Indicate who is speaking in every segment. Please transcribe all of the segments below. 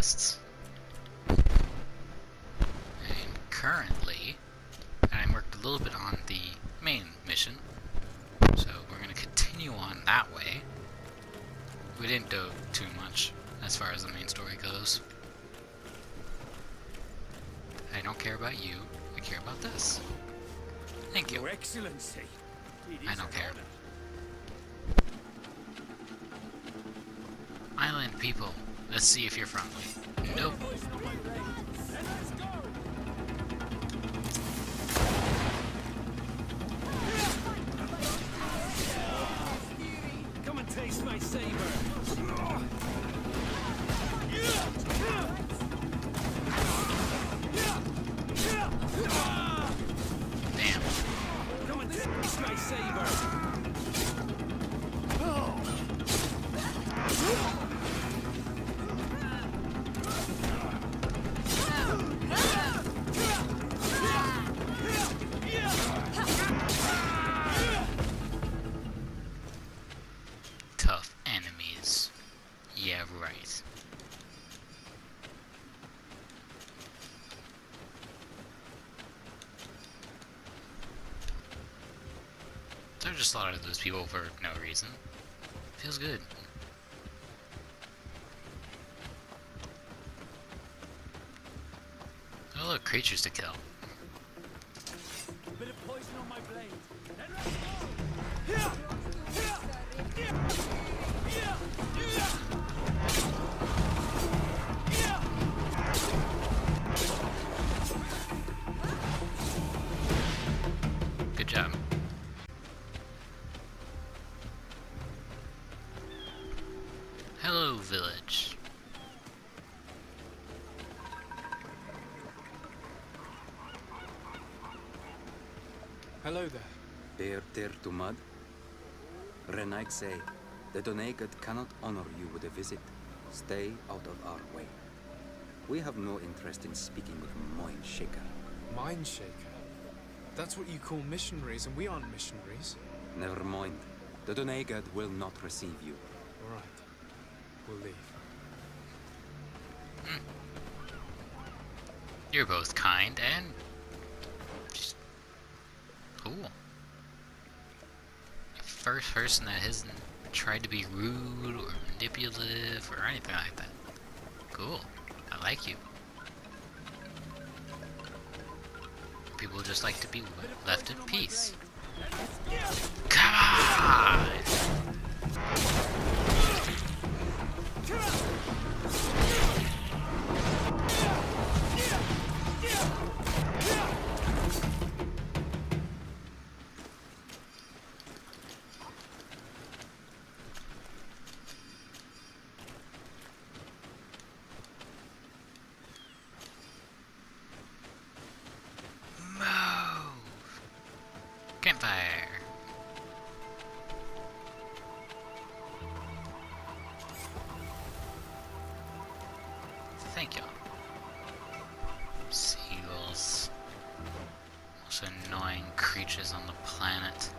Speaker 1: quests. And currently, I worked a little bit on the main mission, so we're going to continue on that way. We didn't do too much as far as the main story goes. I don't care about you, I care about this. Thank you.
Speaker 2: Your Excellency.
Speaker 1: I don't care. Island people, let's see if you're friendly. Nope.
Speaker 2: Come and taste my saber.
Speaker 1: Damn.
Speaker 2: Come and taste my saber.
Speaker 1: Tough enemies. Yeah, right. So I just slaughtered those people for no reason. Feels good. Oh look, creatures to kill.
Speaker 2: Bit of poison on my blade.
Speaker 1: Good job. Hello, village.
Speaker 3: Hello there.
Speaker 4: Dare to mud? Renaik say, the Doneigad cannot honor you with a visit. Stay out of our way. We have no interest in speaking with Moin Shaker.
Speaker 3: Mind Shaker? That's what you call missionaries, and we aren't missionaries.
Speaker 4: Never mind. The Doneigad will not receive you.
Speaker 3: All right. We'll leave.
Speaker 1: You're both kind and just cool. First person that hasn't tried to be rude or manipulative or anything like that. Cool. I like you. People just like to be left in peace. Come on! Campfire. Thank you. Seagulls. Most annoying creatures on the planet.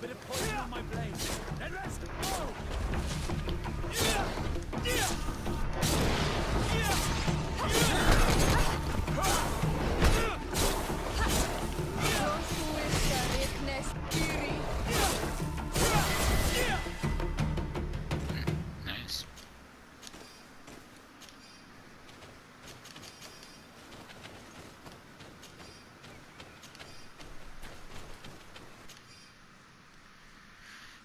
Speaker 2: Bit of poison on my blade. Then let's go.
Speaker 1: Nice.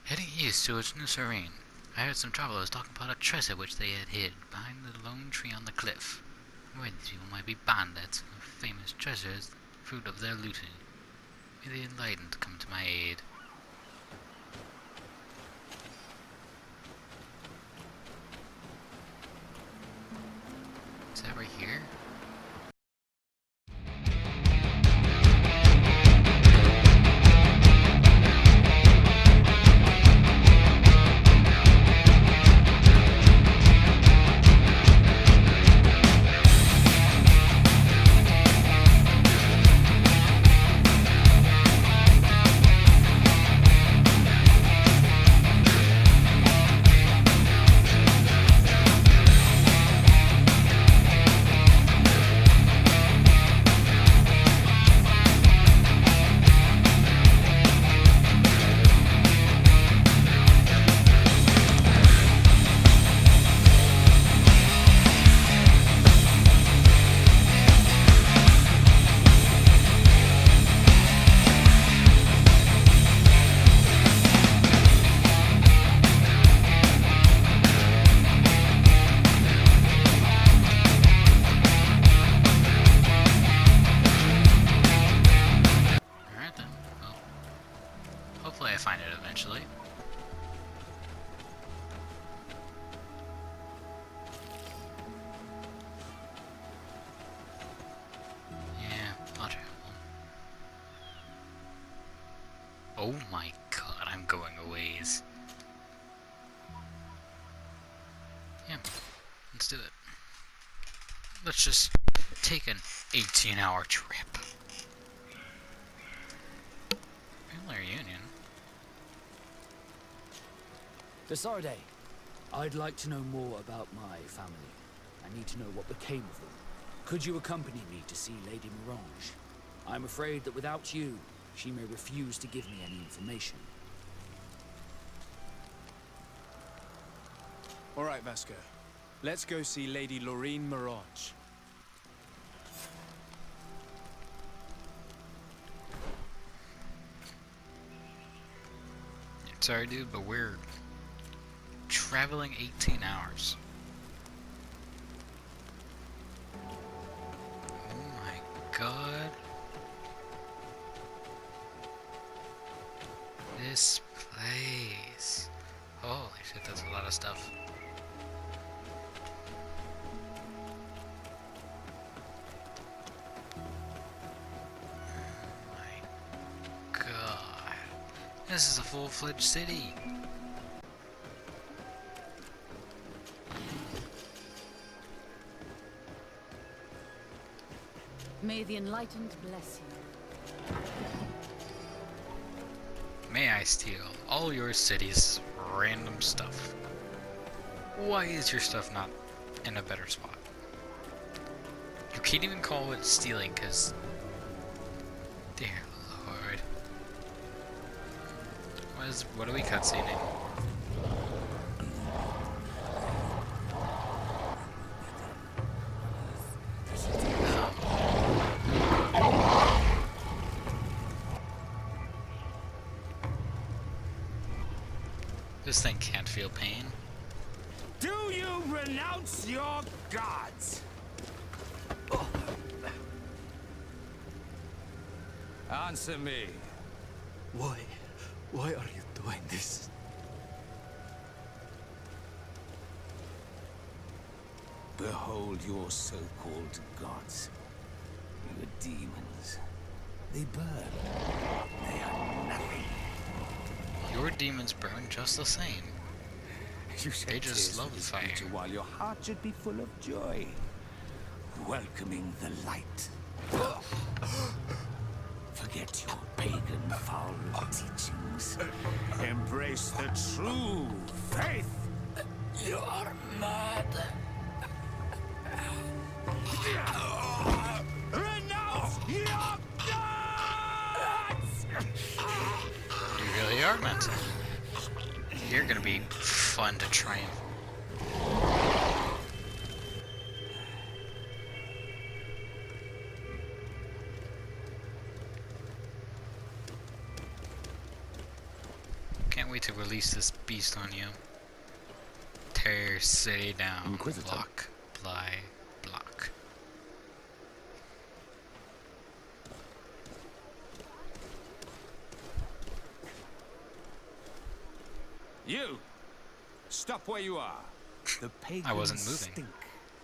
Speaker 1: Heading east towards New Serene, I heard some travelers talking about a treasure which they had hid behind the lone tree on the cliff. Where these people might be bandits, of famous treasures, fruit of their looting. May the enlightened come to my aid. Is that right here? Oh my god, I'm going a ways. Yeah, let's do it. Let's just take an 18-hour trip. Family reunion?
Speaker 2: Desarde, I'd like to know more about my family. I need to know what became of them. Could you accompany me to see Lady Mirage? I'm afraid that without you, she may refuse to give me any information.
Speaker 3: All right, Vasco. Let's go see Lady Lorraine Mirage.
Speaker 1: Sorry, dude, but we're traveling 18 hours. Oh my god. This place. Holy shit, that's a lot of stuff. Oh my god. This is a full-fledged city.
Speaker 5: May the Enlightened bless you.
Speaker 1: May I steal all your city's random stuff? Why is your stuff not in a better spot? You can't even call it stealing, cause... Dear Lord. What are we cutscening? This thing can't feel pain.
Speaker 6: Do you renounce your gods? Answer me.
Speaker 7: Why? Why are you doing this?
Speaker 6: Behold your so-called gods. Your demons. They burn. They are nothing.
Speaker 1: Your demons burn just the same.
Speaker 6: You shed
Speaker 1: They just
Speaker 6: tears
Speaker 1: love
Speaker 6: for this
Speaker 1: fire.
Speaker 6: creature while your heart should be full of joy. Welcoming the light. Forget your pagan foul teachings. Embrace the true faith.
Speaker 7: You are mad.
Speaker 6: Renounce your gods!
Speaker 1: You really are mental. You're gonna be fun to triumph. Can't wait to release this beast on you. Tear your city down,
Speaker 6: Inquisitor.
Speaker 1: block by block.
Speaker 6: You! Stop where you are. The pagan
Speaker 1: I wasn't moving.
Speaker 6: stink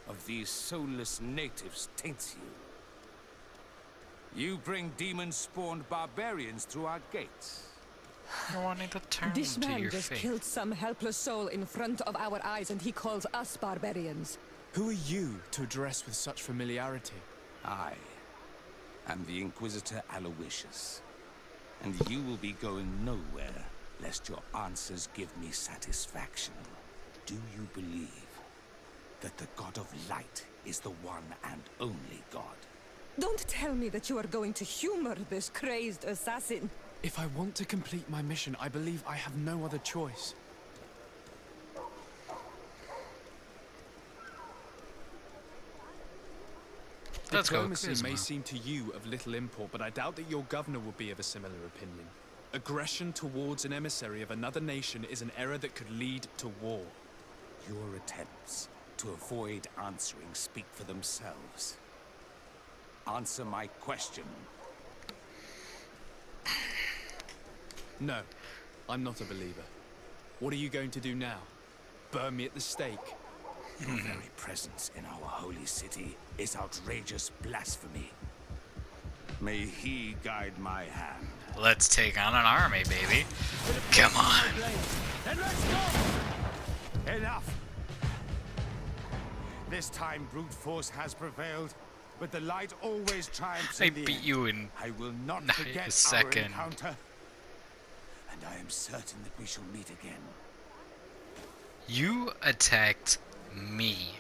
Speaker 6: of these soulless natives taints you. You bring demon-spawned barbarians through our gates.
Speaker 1: You're wanting to turn
Speaker 8: This
Speaker 1: to
Speaker 8: man
Speaker 1: your
Speaker 8: just
Speaker 1: faith.
Speaker 8: killed some helpless soul in front of our eyes, and he calls us barbarians.
Speaker 3: Who are you to address with such familiarity?
Speaker 6: I am the Inquisitor Aloysius, and you will be going nowhere lest your answers give me satisfaction. Do you believe that the God of Light is the one and only God?
Speaker 8: Don't tell me that you are going to humor this crazed assassin.
Speaker 3: If I want to complete my mission, I believe I have no other choice.
Speaker 1: Let's go,
Speaker 3: Diplomacy may
Speaker 1: Charisma.
Speaker 3: seem to you of little import, but I doubt that your governor will be of a similar opinion. Aggression towards an emissary of another nation is an error that could lead to war.
Speaker 6: Your attempts to avoid answering speak for themselves. Answer my question.
Speaker 3: No, I'm not a believer. What are you going to do now? Burn me at the stake?
Speaker 6: Your very presence in our holy city is outrageous blasphemy. May he guide my hand.
Speaker 1: Let's take on an army, baby. Come on.
Speaker 6: Then let's go! Enough! This time brute force has prevailed, but the light always triumphs
Speaker 1: I
Speaker 6: in the
Speaker 1: beat
Speaker 6: end.
Speaker 1: you in
Speaker 6: I will not
Speaker 1: a
Speaker 6: forget our
Speaker 1: second.
Speaker 6: encounter, and I am certain that we shall meet again.
Speaker 1: You attacked me.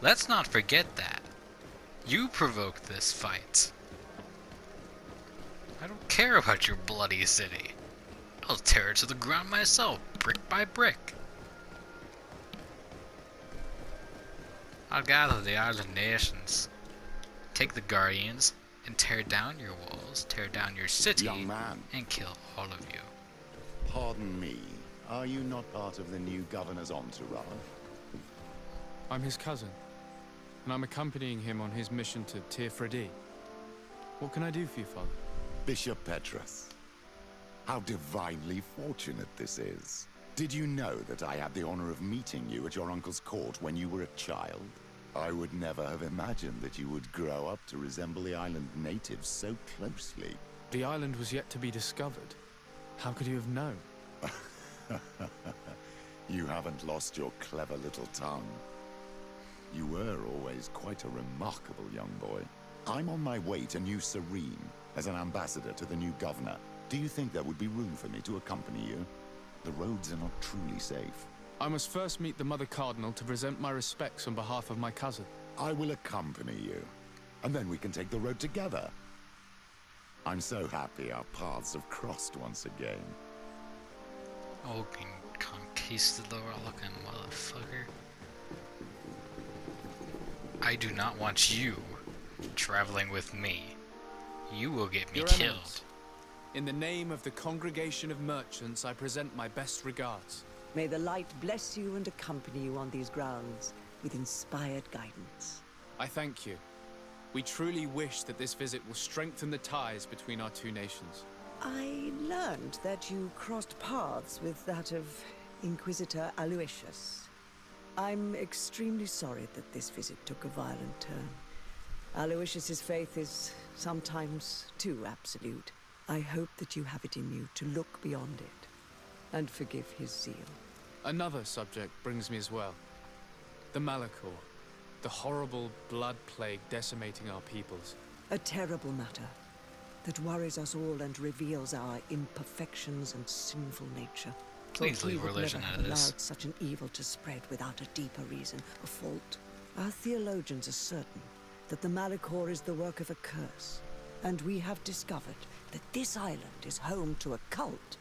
Speaker 1: Let's not forget that. You provoked this fight. I don't care about your bloody city. I'll tear it to the ground myself, brick by brick. I'll gather the island nations, take the guardians, and tear down your walls, tear down your city,
Speaker 9: Young man.
Speaker 1: and kill all of you.
Speaker 9: Pardon me, are you not part of the new governor's entourage?
Speaker 3: I'm his cousin, and I'm accompanying him on his mission to Tirfredi. What can I do for you, Father?
Speaker 9: Bishop Petrus. How divinely fortunate this is. Did you know that I had the honor of meeting you at your uncle's court when you were a child? I would never have imagined that you would grow up to resemble the island natives so closely.
Speaker 3: The island was yet to be discovered. How could you have known?
Speaker 9: You haven't lost your clever little tongue. You were always quite a remarkable young boy. I'm on my way to New Serene as an ambassador to the new governor. Do you think there would be room for me to accompany you? The roads are not truly safe.
Speaker 3: I must first meet the Mother Cardinal to present my respects on behalf of my cousin.
Speaker 9: I will accompany you, and then we can take the road together. I'm so happy our paths have crossed once again.
Speaker 1: Oh, conquistador looking motherfucker. I do not want you traveling with me. You will get me
Speaker 3: Your
Speaker 1: killed.
Speaker 3: Eminence, in the name of the Congregation of Merchants, I present my best regards.
Speaker 10: May the light bless you and accompany you on these grounds with inspired guidance.
Speaker 3: I thank you. We truly wish that this visit will strengthen the ties between our two nations.
Speaker 10: I learned that you crossed paths with that of Inquisitor Aloysius. I'm extremely sorry that this visit took a violent turn. Aloysius's faith is sometimes too absolute. I hope that you have it in you to look beyond it and forgive his zeal.
Speaker 3: Another subject brings me as well. The Malachor. The horrible blood plague decimating our peoples.
Speaker 10: A terrible matter that worries us all and reveals our imperfections and sinful nature.
Speaker 1: Please
Speaker 10: For we
Speaker 1: leave
Speaker 10: would
Speaker 1: religion
Speaker 10: never
Speaker 1: out
Speaker 10: have
Speaker 1: of this.
Speaker 10: allowed such an evil to spread without a deeper reason, a fault. Our theologians are certain that the Malachor is the work of a curse, and we have discovered that this island is home to a cult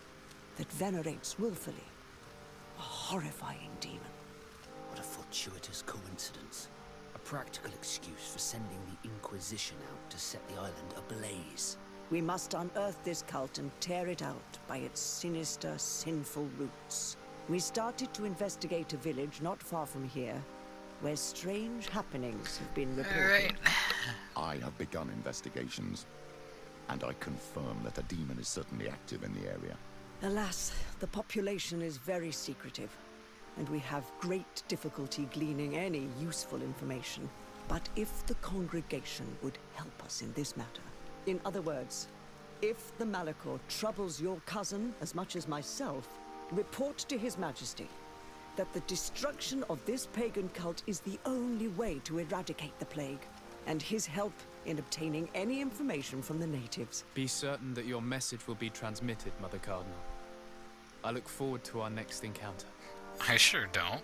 Speaker 10: that venerates willfully a horrifying demon.
Speaker 2: What a fortuitous coincidence. A practical excuse for sending the Inquisition out to set the island ablaze.
Speaker 10: We must unearth this cult and tear it out by its sinister, sinful roots. We started to investigate a village not far from here, where strange happenings have been reported.
Speaker 1: Alright.
Speaker 9: I have begun investigations, and I confirm that a demon is certainly active in the area.
Speaker 10: Alas, the population is very secretive, and we have great difficulty gleaning any useful information. But if the congregation would help us in this matter, in other words, if the Malachor troubles your cousin as much as myself, report to His Majesty that the destruction of this pagan cult is the only way to eradicate the plague, and his help in obtaining any information from the natives.
Speaker 3: Be certain that your message will be transmitted, Mother Cardinal. I look forward to our next encounter.
Speaker 1: I sure don't.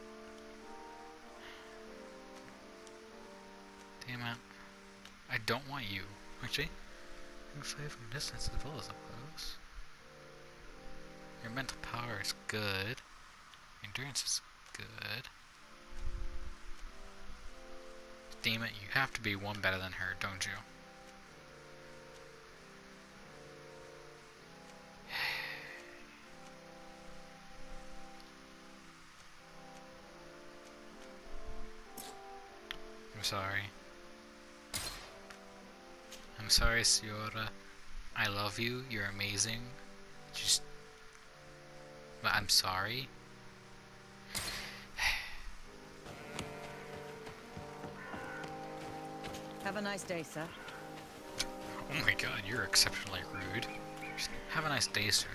Speaker 1: Damn it. I don't want you. Actually, you can fly from distance as well as up close. Your mental power is good. Endurance is good. Damn it, you have to be one better than her, don't you? I'm sorry. I'm sorry, Siora. I love you. You're amazing. Just... But I'm sorry.
Speaker 5: Have a nice day, sir.
Speaker 1: Oh my god, you're exceptionally rude. Just have a nice day, sir.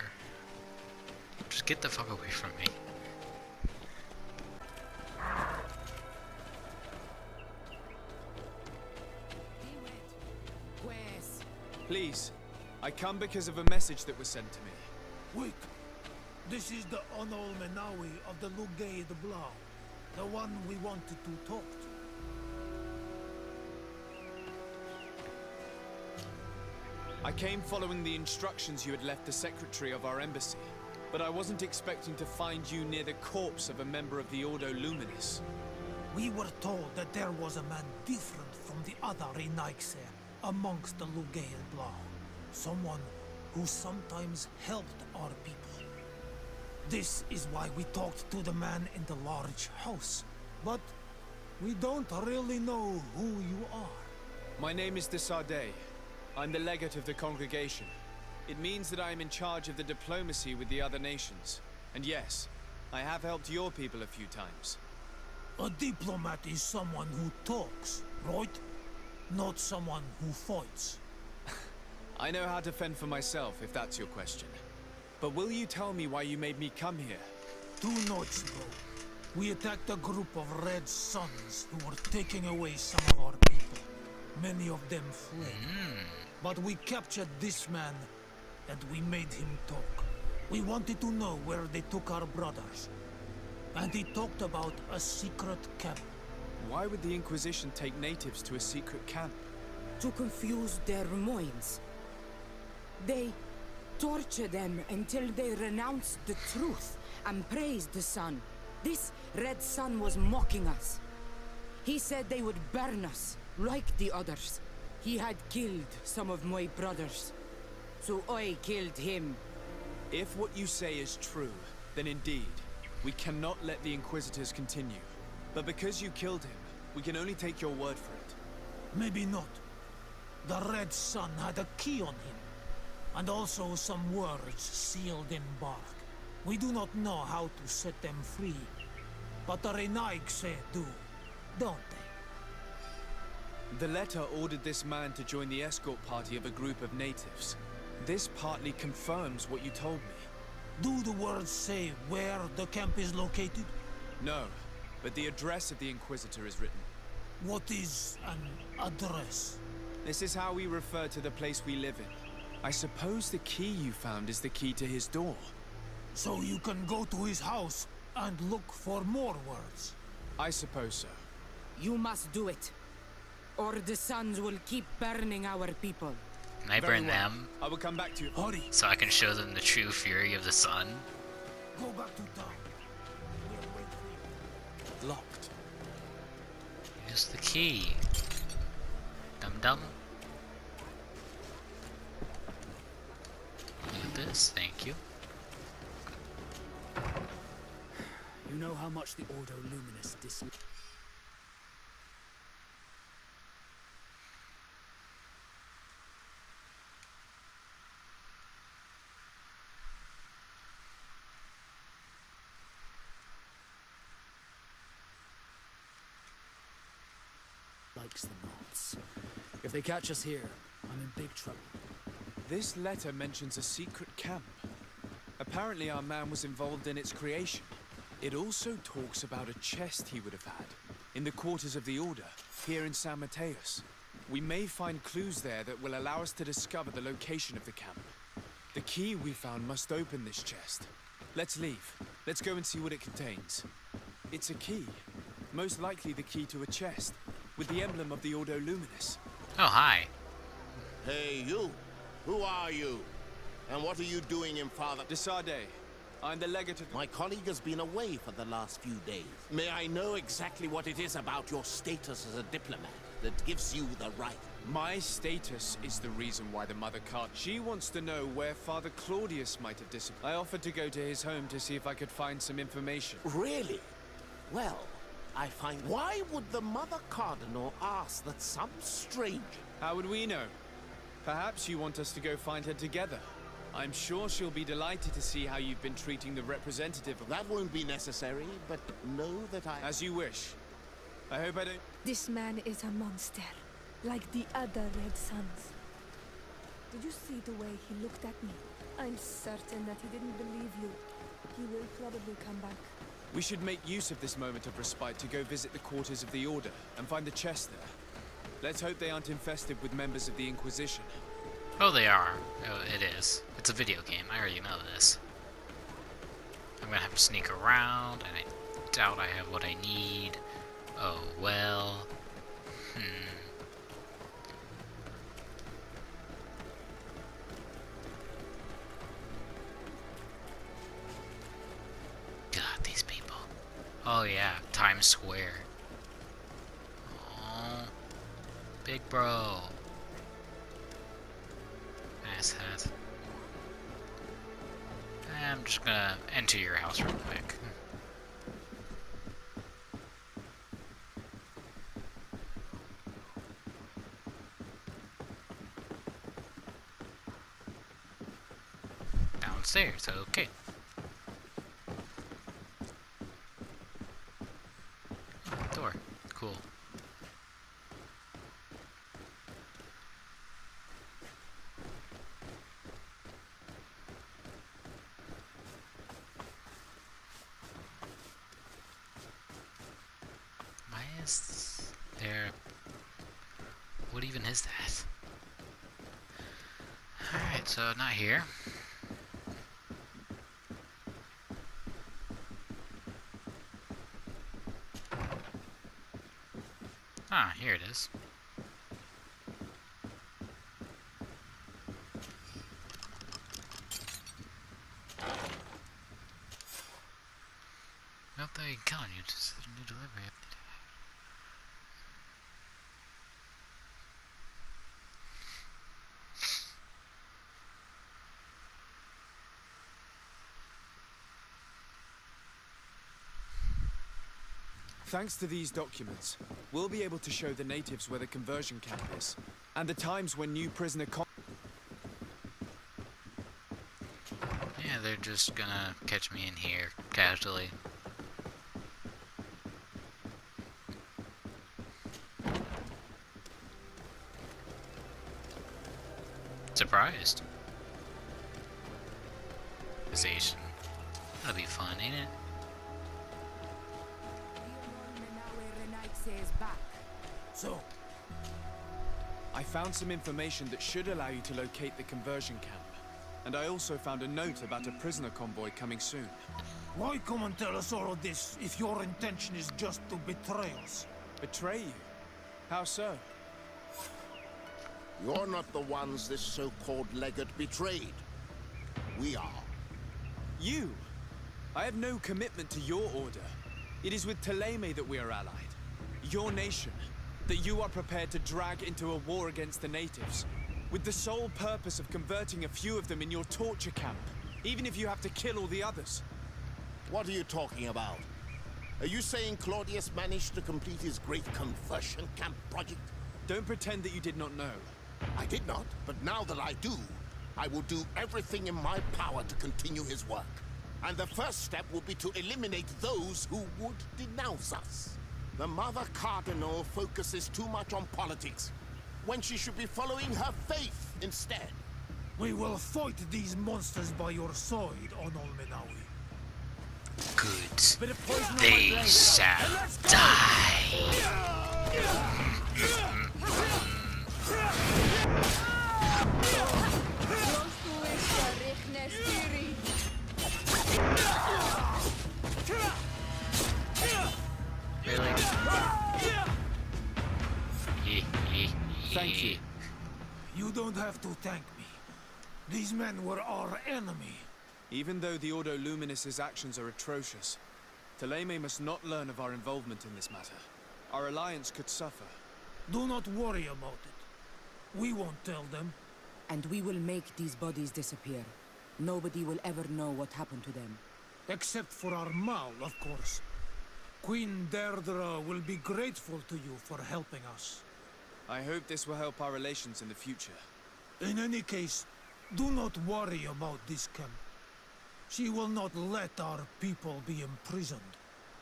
Speaker 1: Just get the fuck away from me.
Speaker 3: Please, I come because of a message that was sent to me.
Speaker 11: Wait. This is the Onol Menawi of the Lugay de Blau. The one we wanted to talk to.
Speaker 3: I came following the instructions you had left the secretary of our embassy, but I wasn't expecting to find you near the corpse of a member of the Ordo Luminis.
Speaker 11: We were told that there was a man different from the other Renaigse amongst the Lugay de Blau. Someone who sometimes helped our people. This is why we talked to the man in the large house. But we don't really know who you are.
Speaker 3: My name is Desardet. I'm the legate of the congregation. It means that I am in charge of the diplomacy with the other nations. And yes, I have helped your people a few times.
Speaker 11: A diplomat is someone who talks, right? Not someone who fights.
Speaker 3: I know how to fend for myself, if that's your question. But will you tell me why you made me come here?
Speaker 11: 2 nights ago, we attacked a group of Red Suns who were taking away some of our people. Many of them fled. But we captured this man, and we made him talk. We wanted to know where they took our brothers. And he talked about a secret camp.
Speaker 3: Why would the Inquisition take natives to a secret camp?
Speaker 12: To confuse their minds. They torture them until they renounce the truth and praise the sun. This Red Sun was mocking us. He said they would burn us, like the others. He had killed some of my brothers, so I killed him.
Speaker 3: If what you say is true, then indeed, we cannot let the Inquisitors continue. But because you killed him, we can only take your word for it.
Speaker 11: Maybe not. The Red Sun had a key on him. And also some words sealed in bark. We do not know how to set them free. But the Renaigse do, don't they?
Speaker 3: The letter ordered this man to join the escort party of a group of natives. This partly confirms what you told me.
Speaker 11: Do the words say where the camp is located?
Speaker 3: No, but the address of the Inquisitor is written.
Speaker 11: What is an address?
Speaker 3: This is how we refer to the place we live in. I suppose the key you found is the key to his door.
Speaker 11: So you can go to his house and look for more words?
Speaker 3: I suppose so.
Speaker 12: You must do it, or the suns will keep burning our people.
Speaker 1: Can I burn them?
Speaker 3: I will come back to you.
Speaker 11: Hurry!
Speaker 1: So I can show them the true fury of the sun?
Speaker 11: Go back to town. We'll wait for you.
Speaker 3: Locked.
Speaker 1: Use the key. Dum-dum. Look at this, thank you.
Speaker 2: You know how much the Ordo Luminis dislike. Likes the knots. If they catch us here, I'm in big trouble.
Speaker 3: This letter mentions a secret camp. Apparently our man was involved in its creation. It also talks about a chest he would have had in the quarters of the Order, here in San Mateus. We may find clues there that will allow us to discover the location of the camp. The key we found must open this chest. Let's leave. Let's go and see what it contains. It's a key. Most likely the key to a chest, with the emblem of the Ordo Luminis.
Speaker 1: Oh, hi.
Speaker 13: Hey, you! Who are you? And what are you doing in Father...
Speaker 3: Desardet. I'm the legate of...
Speaker 13: My colleague has been away for the last few days. May I know exactly what it is about your status as a diplomat that gives you the right?
Speaker 3: My status is the reason why the Mother can't. She wants to know where Father Claudius might have disappeared. I offered to go to his home to see if I could find some information.
Speaker 13: Really? Well, I find... Why would the Mother Cardinal ask that some stranger...
Speaker 3: How would we know? Perhaps you want us to go find her together. I'm sure she'll be delighted to see how you've been treating the representative of...
Speaker 13: That won't be necessary, but know that I...
Speaker 3: As you wish. I hope I don't...
Speaker 8: This man is a monster, like the other Red Suns. Did you see the way he looked at me? I'm certain that he didn't believe you. He will probably come back.
Speaker 3: We should make use of this moment of respite to go visit the quarters of the Order and find the chest there. Let's hope they aren't infested with members of the Inquisition.
Speaker 1: Oh, they are. Oh, it is. It's a video game. I already know this. I'm gonna have to sneak around, and I doubt I have what I need. Oh, well. God, these people. Oh, yeah. Times Square. Oh. Big bro. Asshat. I'm just gonna enter your house real quick. Downstairs, okay. Door, cool. Why is there... What even is that? Alright, so not here. Ah, here it is. Nope, they calling you to set a new delivery.
Speaker 3: Thanks to these documents, we'll be able to show the natives where the conversion camp is, and the times when new prisoner
Speaker 1: Yeah, they're just gonna catch me in here, casually. Surprised. Conversation. That'll be fun, ain't it?
Speaker 11: So,
Speaker 3: I found some information that should allow you to locate the conversion camp. And I also found a note about a prisoner convoy coming soon.
Speaker 11: why come and tell us all of this if your intention is just to betray us?
Speaker 3: Betray you? How so?
Speaker 13: You're not the ones this so-called legate betrayed. We are.
Speaker 3: You? I have no commitment to your order. It is with Thélème that we are allied. Your nation, that you are prepared to drag into a war against the natives, with the sole purpose of converting a few of them in your torture camp, even if you have to kill all the others.
Speaker 13: What are you talking about? Are you saying Claudius managed to complete his great conversion camp project?
Speaker 3: Don't pretend that you did not know.
Speaker 13: I did not, but now that I do, I will do everything in my power to continue his work. And the first step will be to eliminate those who would denounce us. The Mother Cardinal focuses too much on politics, when she should be following her faith instead.
Speaker 11: We will fight these monsters by your side, Onol Menawi.
Speaker 1: Good. They shall die. Really?
Speaker 3: Thank you.
Speaker 11: You don't have to thank me. These men were our enemy.
Speaker 3: Even though the Ordo Luminis's actions are atrocious, Thélème must not learn of our involvement in this matter. Our alliance could suffer.
Speaker 11: Do not worry about it. We won't tell them.
Speaker 12: And we will make these bodies disappear. Nobody will ever know what happened to them.
Speaker 11: Except for our Mal, of course. Queen Deirdre will be grateful to you for helping us.
Speaker 3: I hope this will help our relations in the future.
Speaker 11: In any case, do not worry about this camp. She will not let our people be imprisoned.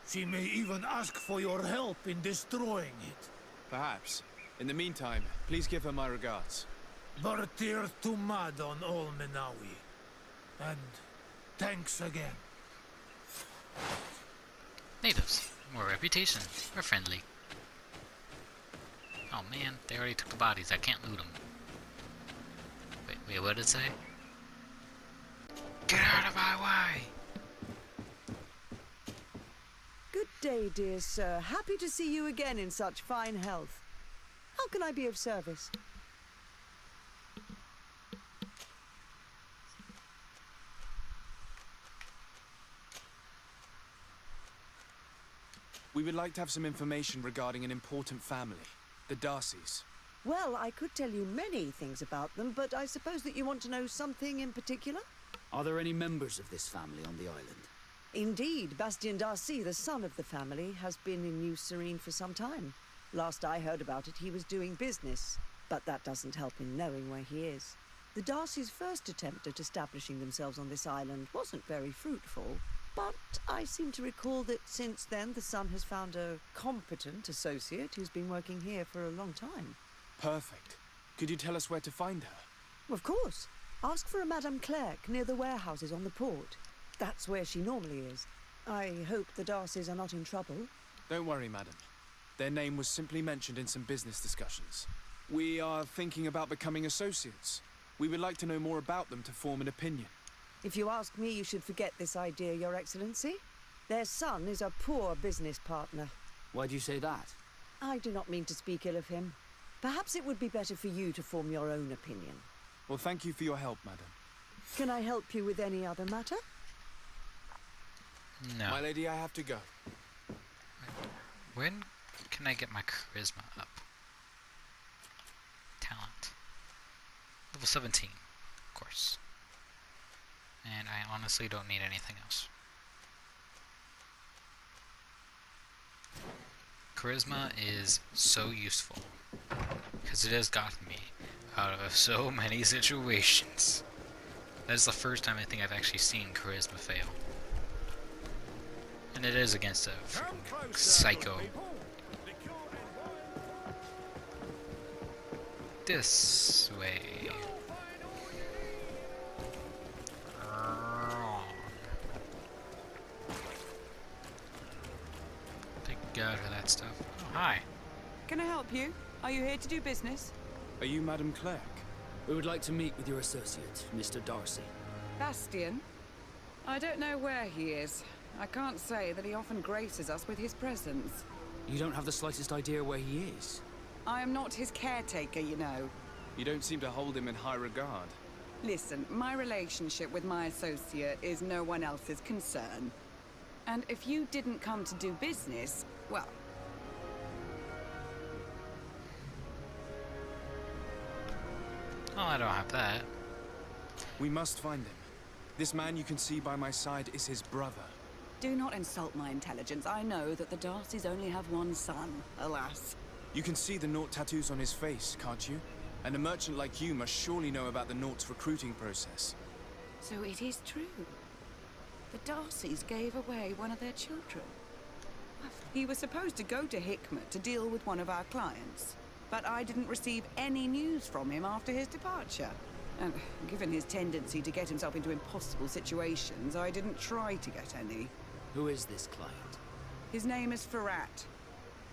Speaker 11: She may even ask for your help in destroying it.
Speaker 3: Perhaps. In the meantime, please give her my regards.
Speaker 11: Bartir Tumad on all Menawi. And thanks again.
Speaker 1: Natives. More reputation. We're friendly. Oh man, they already took the bodies. I can't loot them. Wait, what did it say? Get out of my way!
Speaker 10: Good day, dear sir. Happy to see you again in such fine health. How can I be of service?
Speaker 3: We would like to have some information regarding an important family, the Darcys.
Speaker 10: Well, I could tell you many things about them, but I suppose that you want to know something in particular?
Speaker 2: Are there any members of this family on the island?
Speaker 10: Indeed, Bastien Darcy, the son of the family, has been in New Serene for some time. Last I heard about it, he was doing business, but that doesn't help in knowing where he is. The Darcys' first attempt at establishing themselves on this island wasn't very fruitful, but I seem to recall that since then the son has found a competent associate who's been working here for a long time.
Speaker 3: Perfect. Could you tell us where to find her?
Speaker 10: Of course. Ask for a Madame Clerc near the warehouses on the port. That's where she normally is. I hope the Darcys are not in trouble.
Speaker 3: Don't worry, madam. Their name was simply mentioned in some business discussions. We are thinking about becoming associates. We would like to know more about them to form an opinion.
Speaker 10: If you ask me, you should forget this idea, Your Excellency. Their son is a poor business partner.
Speaker 2: Why do you say that?
Speaker 10: I do not mean to speak ill of him. Perhaps it would be better for you to form your own opinion.
Speaker 3: Well, thank you for your help, madam.
Speaker 10: Can I help you with any other matter?
Speaker 1: No.
Speaker 3: My lady, I have to go.
Speaker 1: When can I get my charisma up? Talent. Level 17, of course. And I honestly don't need anything else. Charisma is so useful, because it has gotten me out of so many situations. That is the first time I think I've actually seen charisma fail. And it is against a psycho. This way. Thank God for that stuff. Oh, hi.
Speaker 12: Can I help you? Are you here to do business?
Speaker 3: Are you Madame Clerc?
Speaker 2: We would like to meet with your associate, Mr. Darcy.
Speaker 12: Bastien? I don't know where he is. I can't say that he often graces us with his presence.
Speaker 2: You don't have the slightest idea where he is?
Speaker 12: I am not his caretaker, you know.
Speaker 3: You don't seem to hold him in high regard.
Speaker 12: Listen, my relationship with my associate is no one else's concern. And if you didn't come to do business, well...
Speaker 1: Oh, I don't have that.
Speaker 3: We must find him. This man you can see by my side is his brother.
Speaker 12: Do not insult my intelligence. I know that the Darcys only have one son, alas.
Speaker 3: You can see the Naught tattoos on his face, can't you? And a merchant like you must surely know about the Naught's recruiting process.
Speaker 12: So it is true. The Darcys gave away one of their children. He was supposed to go to Hikmet to deal with one of our clients, but I didn't receive any news from him after his departure. And given his tendency to get himself into impossible situations, I didn't try to get any.
Speaker 2: Who is this client?
Speaker 12: His name is Ferrat.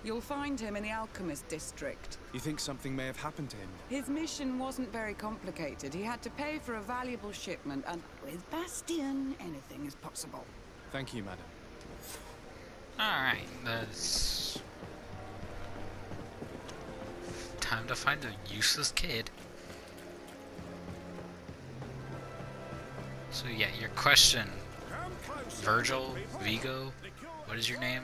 Speaker 12: You'll find him in the Alchemist District.
Speaker 3: You think something may have happened to him?
Speaker 12: His mission wasn't very complicated. He had to pay for a valuable shipment, and with Bastien, anything is possible.
Speaker 3: Thank you, madam.
Speaker 1: Alright, that's... time to find a useless kid. So yeah, your question, Virgil, Vigo, what is your name?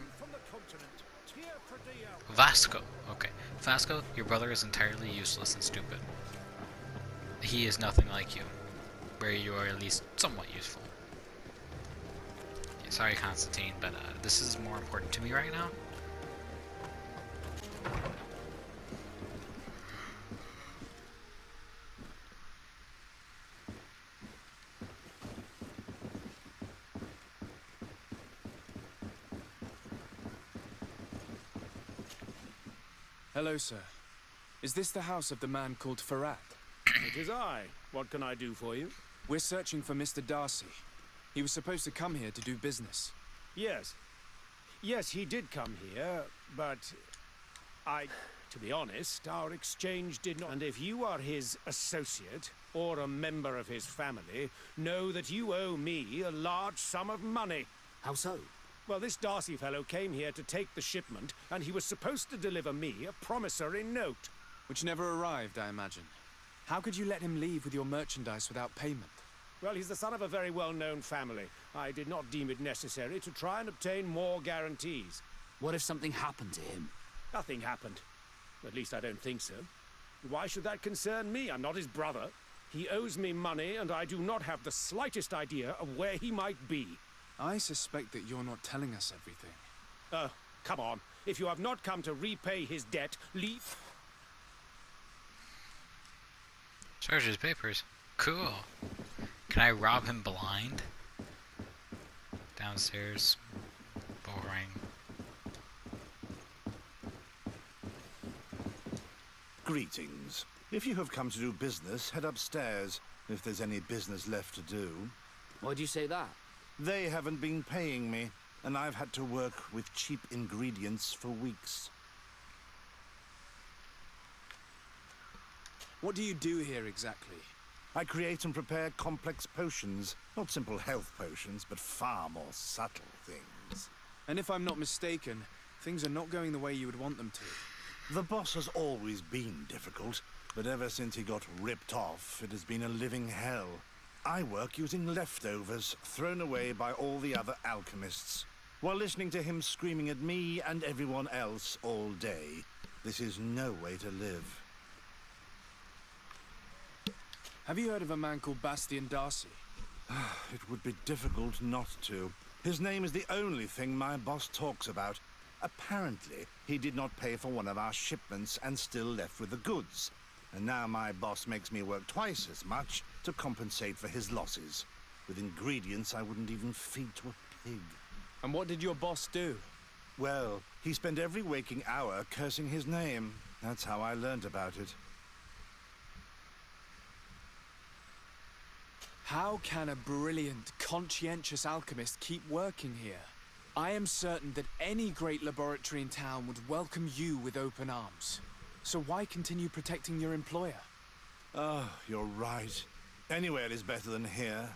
Speaker 1: Vasco. Okay, Vasco, your brother is entirely useless and stupid. He is nothing like you, where you are at least somewhat useful. Yeah, sorry, Constantine, but this is more important to me right now.
Speaker 3: Hello, sir. Is this the house of the man called Ferrat?
Speaker 14: It is I. What can I do for you?
Speaker 3: We're searching for Mr. Darcy. He was supposed to come here to do business.
Speaker 14: Yes. Yes, he did come here, but to be honest, our exchange did not. And if you are his associate, or a member of his family, know that you owe me a large sum of money.
Speaker 2: How so?
Speaker 14: Well, this Darcy fellow came here to take the shipment, and he was supposed to deliver me a promissory note.
Speaker 3: Which never arrived, I imagine. How could you let him leave with your merchandise without payment?
Speaker 14: Well, he's the son of a very well-known family. I did not deem it necessary to try and obtain more guarantees.
Speaker 2: What if something happened to him?
Speaker 14: Nothing happened. At least I don't think so. Why should that concern me? I'm not his brother. He owes me money, and I do not have the slightest idea of where he might be.
Speaker 3: I suspect that you're not telling us everything.
Speaker 14: Come on. If you have not come to repay his debt, leave.
Speaker 1: Search his papers. Cool. Can I rob him blind? Downstairs. Boring.
Speaker 15: Greetings. If you have come to do business, head upstairs, if there's any business left to do.
Speaker 2: Why'd you say that?
Speaker 15: They haven't been paying me, and I've had to work with cheap ingredients for weeks.
Speaker 3: What do you do here exactly?
Speaker 15: I create and prepare complex potions. Not simple health potions, but far more subtle things.
Speaker 3: And if I'm not mistaken, things are not going the way you would want them to.
Speaker 15: The boss has always been difficult, but ever since he got ripped off, it has been a living hell. I work using leftovers thrown away by all the other alchemists, while listening to him screaming at me and everyone else all day. This is no way to live.
Speaker 3: Have you heard of a man called Bastian Darcy?
Speaker 15: It would be difficult not to. His name is the only thing my boss talks about. Apparently, he did not pay for one of our shipments and still left with the goods. And now my boss makes me work twice as much to compensate for his losses. With ingredients I wouldn't even feed to a pig.
Speaker 3: And what did your boss do?
Speaker 15: Well, he spent every waking hour cursing his name. That's how I learned about it.
Speaker 3: How can a brilliant, conscientious alchemist keep working here? I am certain that any great laboratory in town would welcome you with open arms. So why continue protecting your employer?
Speaker 15: Oh, you're right. Anywhere is better than here.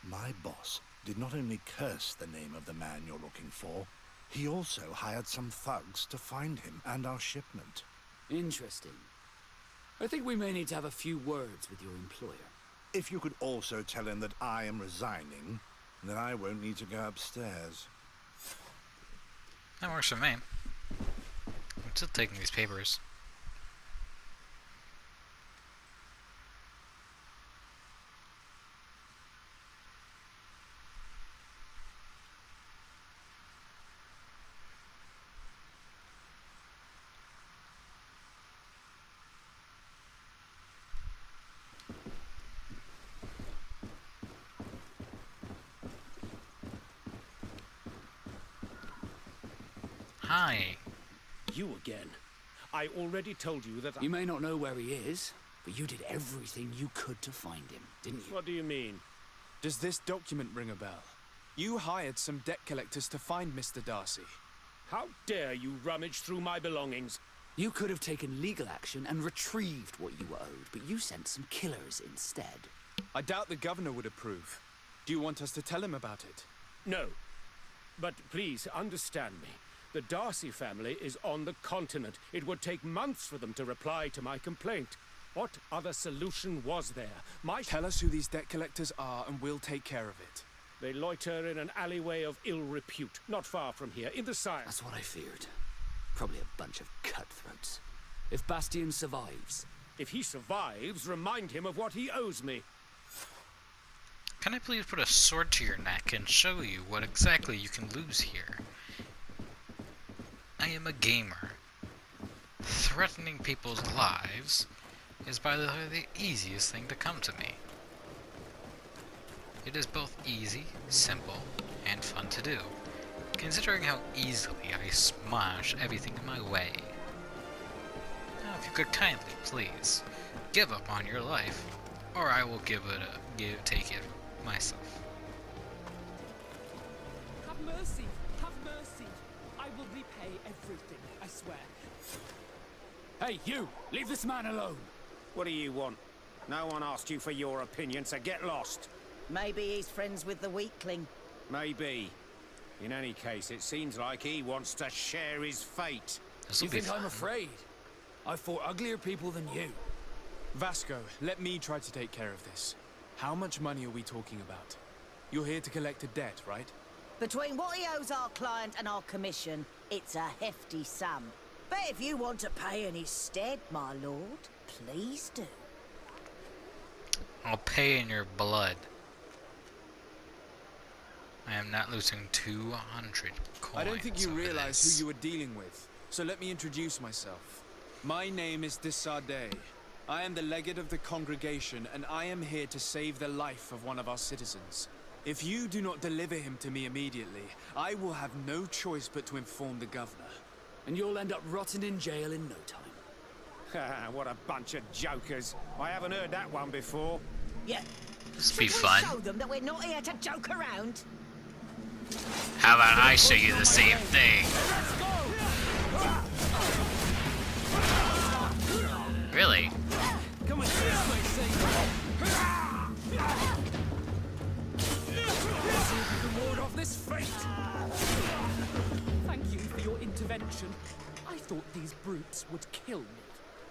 Speaker 15: My boss did not only curse the name of the man you're looking for, he also hired some thugs to find him and our shipment.
Speaker 2: Interesting. I think we may need to have a few words with your employer.
Speaker 15: If you could also tell him that I am resigning, then I won't need to go upstairs.
Speaker 1: That works for me. I'm still taking these papers. Hi.
Speaker 14: You again. I already told you that
Speaker 2: You may not know where he is, but you did everything you could to find him, didn't you?
Speaker 14: What do you mean?
Speaker 3: Does this document ring a bell? You hired some debt collectors to find Mr. Darcy.
Speaker 14: How dare you rummage through my belongings?
Speaker 2: You could have taken legal action and retrieved what you were owed, but you sent some killers instead.
Speaker 3: I doubt the governor would approve. Do you want us to tell him about it?
Speaker 14: No. But please, understand me. The Darcy family is on the continent. It would take months for them to reply to my complaint. What other solution was there?
Speaker 3: Tell us who these debt collectors are and we'll take care of it.
Speaker 14: They loiter in an alleyway of ill repute, not far from here, in the science.
Speaker 2: That's what I feared. Probably a bunch of cutthroats. If Bastian survives...
Speaker 14: If he survives, remind him of what he owes me.
Speaker 1: Can I please put a sword to your neck and show you what exactly you can lose here? I am a gamer. Threatening people's lives is by the easiest thing to come to me. It is both easy, simple, and fun to do, considering how easily I smash everything in my way. Now, if you could kindly, please, give up on your life, or I will take it myself.
Speaker 2: Have mercy! Have mercy! I will repay everything, I swear. Hey, you! Leave this man alone!
Speaker 14: What do you want? No one asked you for your opinion, so get lost.
Speaker 16: Maybe he's friends with the weakling.
Speaker 14: Maybe. In any case, it seems like he wants to share his fate.
Speaker 2: You think I'm afraid? I've fought uglier people than you.
Speaker 3: Vasco, let me try to take care of this. How much money are we talking about? You're here to collect a debt, right?
Speaker 16: Between what he owes our client and our commission, it's a hefty sum. But if you want to pay in his stead, my lord, please do.
Speaker 1: I'll pay in your blood. I am not losing 200 coins.
Speaker 3: I don't think you
Speaker 1: over
Speaker 3: realize
Speaker 1: this.
Speaker 3: who you are dealing with, so let me introduce myself. My name is de Sardet. I am the legate of the congregation, and I am here to save the life of one of our citizens. If you do not deliver him to me immediately, I will have no choice but to inform the governor.
Speaker 2: And you'll end up rotting in jail in no time.
Speaker 14: What a bunch of jokers. I haven't heard that one before.
Speaker 16: Yeah.
Speaker 1: This will be
Speaker 16: Should
Speaker 1: fun.
Speaker 16: we show them that we're not here to joke around?
Speaker 1: How about I show you the same thing? Really?
Speaker 2: Come on, ward off this fate. Thank you for your intervention. I thought these brutes would kill me.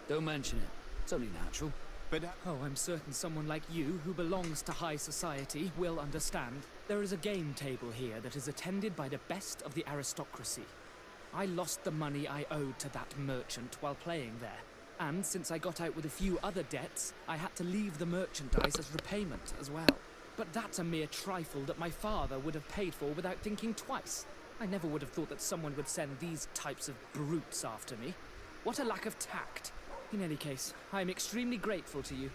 Speaker 2: Don't mention it. It's only natural.
Speaker 3: But
Speaker 2: oh, I'm certain someone like you, who belongs to high society, will understand. There is a game table here that is attended by the best of the aristocracy. I lost the money I owed to that merchant while playing there. And since I got out with a few other debts, I had to leave the merchandise as repayment as well. But that's a mere trifle that my father would have paid for without thinking twice. I never would have thought that someone would send these types of brutes after me. What a lack of tact. In any case, I am extremely grateful to you.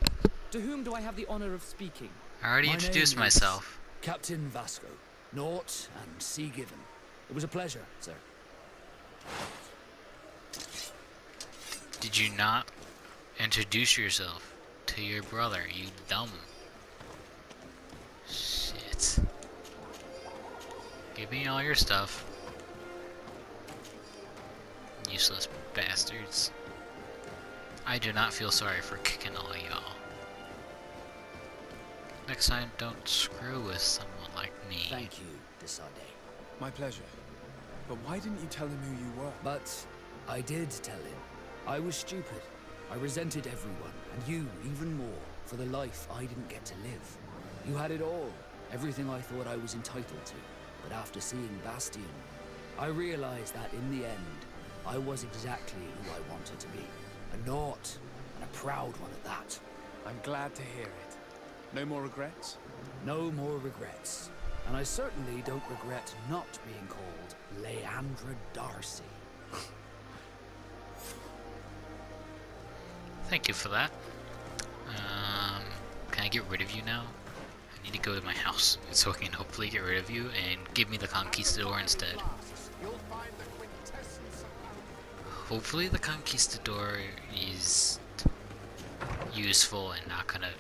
Speaker 2: To whom do I have the honor of speaking?
Speaker 1: I already introduced myself.
Speaker 2: Captain Vasco. Naught and Sea Given. It was a pleasure, sir.
Speaker 1: Did you not introduce yourself to your brother, you dumb? Shit. Give me all your stuff. Useless bastards. I do not feel sorry for kicking all y'all. Next time, don't screw with someone like me.
Speaker 2: Thank you, de Sardet.
Speaker 3: my pleasure. But why didn't you tell him who you were?
Speaker 2: But I did tell him. I was stupid. I resented everyone, and you even more, for the life I didn't get to live. You had it all, everything I thought I was entitled to. But after seeing Bastion, I realized that in the end, I was exactly who I wanted to be. A naught, and a proud one at that.
Speaker 3: I'm glad to hear it. No more regrets?
Speaker 2: No more regrets. And I certainly don't regret not being called Leandra Darcy.
Speaker 1: Thank you for that. Can I get rid of you now? I need to go to my house so I can hopefully get rid of you and give me the Conquistador instead. Hopefully the Conquistador is useful and not gonna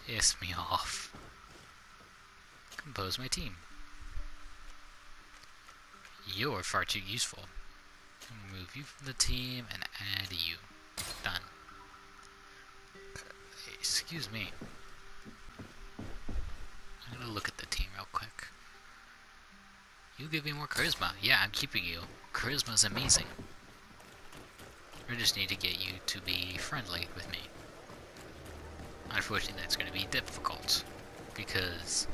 Speaker 1: piss me off. Compose my team. You're far too useful. Remove you from the team and add you. Done. Excuse me. I'm gonna look at the team real quick. You give me more charisma. Yeah, I'm keeping you. Charisma's amazing. I just need to get you to be friendly with me. Unfortunately, that's gonna be difficult. Because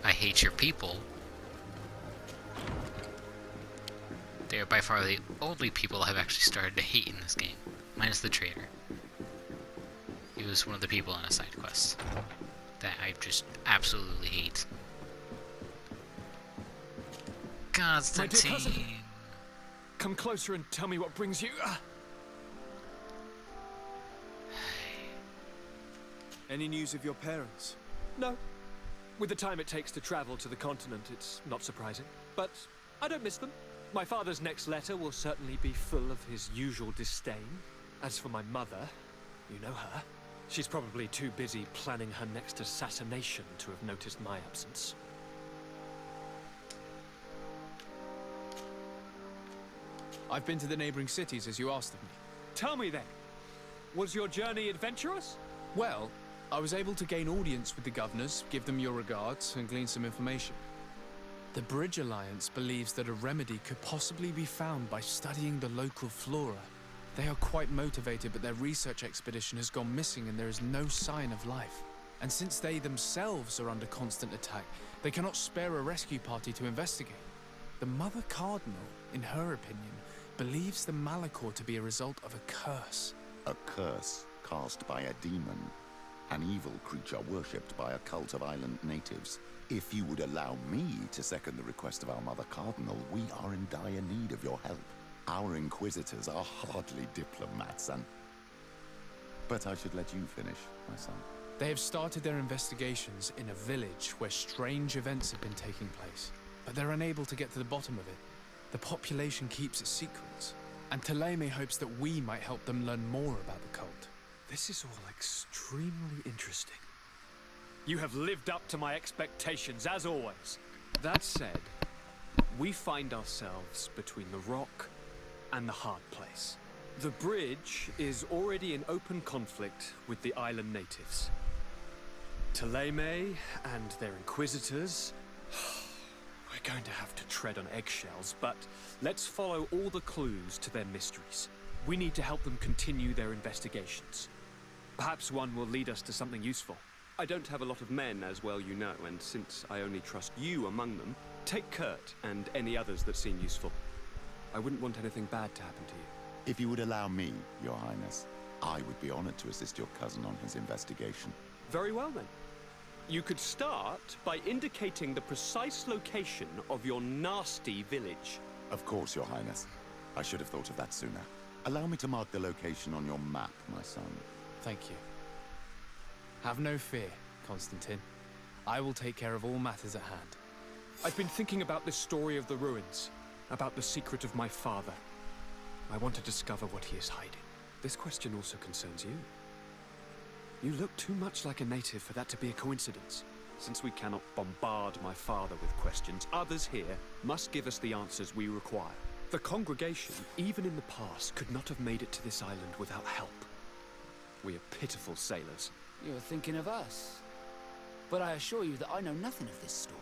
Speaker 1: I hate your people. They are by far the only people I've actually started to hate in this game. Minus the traitor. He was one of the people on a side quest that I just absolutely hate. Constantine!
Speaker 3: Come closer and tell me what brings you... Any news of your parents?
Speaker 17: No. With the time it takes to travel to the continent, it's not surprising. But I don't miss them. My father's next letter will certainly be full of his usual disdain. As for my mother, you know her. She's probably too busy planning her next assassination to have noticed my absence.
Speaker 3: I've been to the neighboring cities as you asked of me.
Speaker 17: Tell me then, was your journey adventurous?
Speaker 3: Well, I was able to gain audience with the governors, give them your regards, and glean some information. The Bridge Alliance believes that a remedy could possibly be found by studying the local flora. They are quite motivated, but their research expedition has gone missing and there is no sign of life. And since they themselves are under constant attack, they cannot spare a rescue party to investigate. The Mother Cardinal, in her opinion, believes the Malachor to be a result of a curse.
Speaker 9: A curse cast by a demon. An evil creature worshipped by a cult of island natives. If you would allow me to second the request of our Mother Cardinal, we are in dire need of your help. Our inquisitors are hardly diplomats, but I should let you finish, my son.
Speaker 3: They have started their investigations in a village where strange events have been taking place, but they're unable to get to the bottom of it. The population keeps its secrets, and Thélème hopes that we might help them learn more about the cult.
Speaker 17: This is all extremely interesting. You have lived up to my expectations, as always. That said, we find ourselves between the rock and the hard place. The bridge is already in open conflict with the island natives. Thélème and their inquisitors... We're going to have to tread on eggshells, but let's follow all the clues to their mysteries. We need to help them continue their investigations. Perhaps one will lead us to something useful. I don't have a lot of men, as well you know, and since I only trust you among them, take Kurt and any others that seem useful. I wouldn't want anything bad to happen to you.
Speaker 9: If you would allow me, Your Highness, I would be honored to assist your cousin on his investigation.
Speaker 17: Very well, then. You could start by indicating the precise location of your nasty village.
Speaker 9: Of course, Your Highness. I should have thought of that sooner. Allow me to mark the location on your map, my son.
Speaker 3: Thank you. Have no fear, Constantine. I will take care of all matters at hand.
Speaker 17: I've been thinking about this story of the ruins, about the secret of my father. I want to discover what he is hiding. This question also concerns you. You look too much like a native for that to be a coincidence. Since we cannot bombard my father with questions, others here must give us the answers we require. The congregation, even in the past, could not have made it to this island without help. We are pitiful sailors.
Speaker 2: You're thinking of us. But I assure you that I know nothing of this story.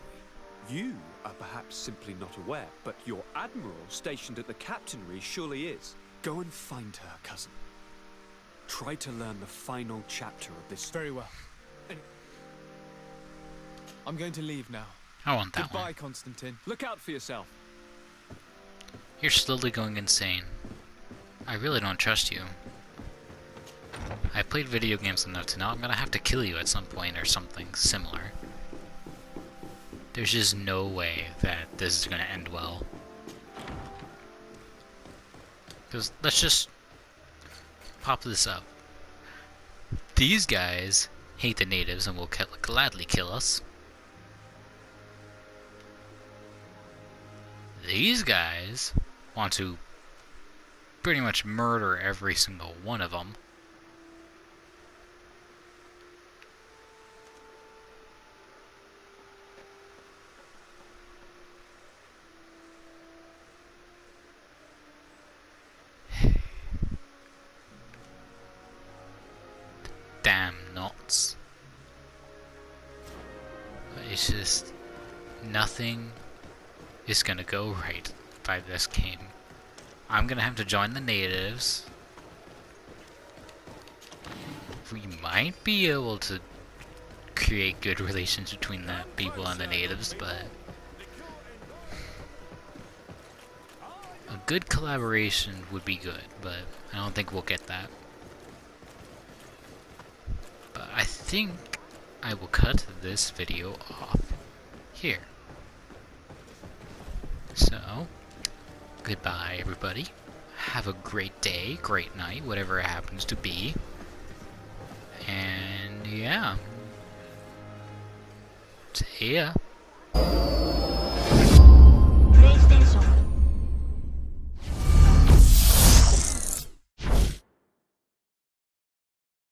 Speaker 17: You are perhaps simply not aware, but your admiral stationed at the captainry surely is. Go and find her, cousin. Try to learn the final chapter of this.
Speaker 3: Very well. I'm going to leave now.
Speaker 1: I want that
Speaker 3: Goodbye,
Speaker 1: one.
Speaker 3: Constantine.
Speaker 17: Look out for yourself.
Speaker 1: You're slowly going insane. I really don't trust you. I played video games enough to know I'm gonna have to kill you at some point or something similar. There's just no way that this is gonna end well. Because let's just pop this up. These guys hate the natives and will gladly kill us. These guys want to pretty much murder every single one of them. Damn knots. It's just nothing is gonna go right by this game. I'm gonna have to join the natives. We might be able to create good relations between the people and the natives, but a good collaboration would be good, but I don't think we'll get that. But I think I will cut this video off here. So, goodbye everybody. Have a great day, great night, whatever it happens to be. And yeah. See ya.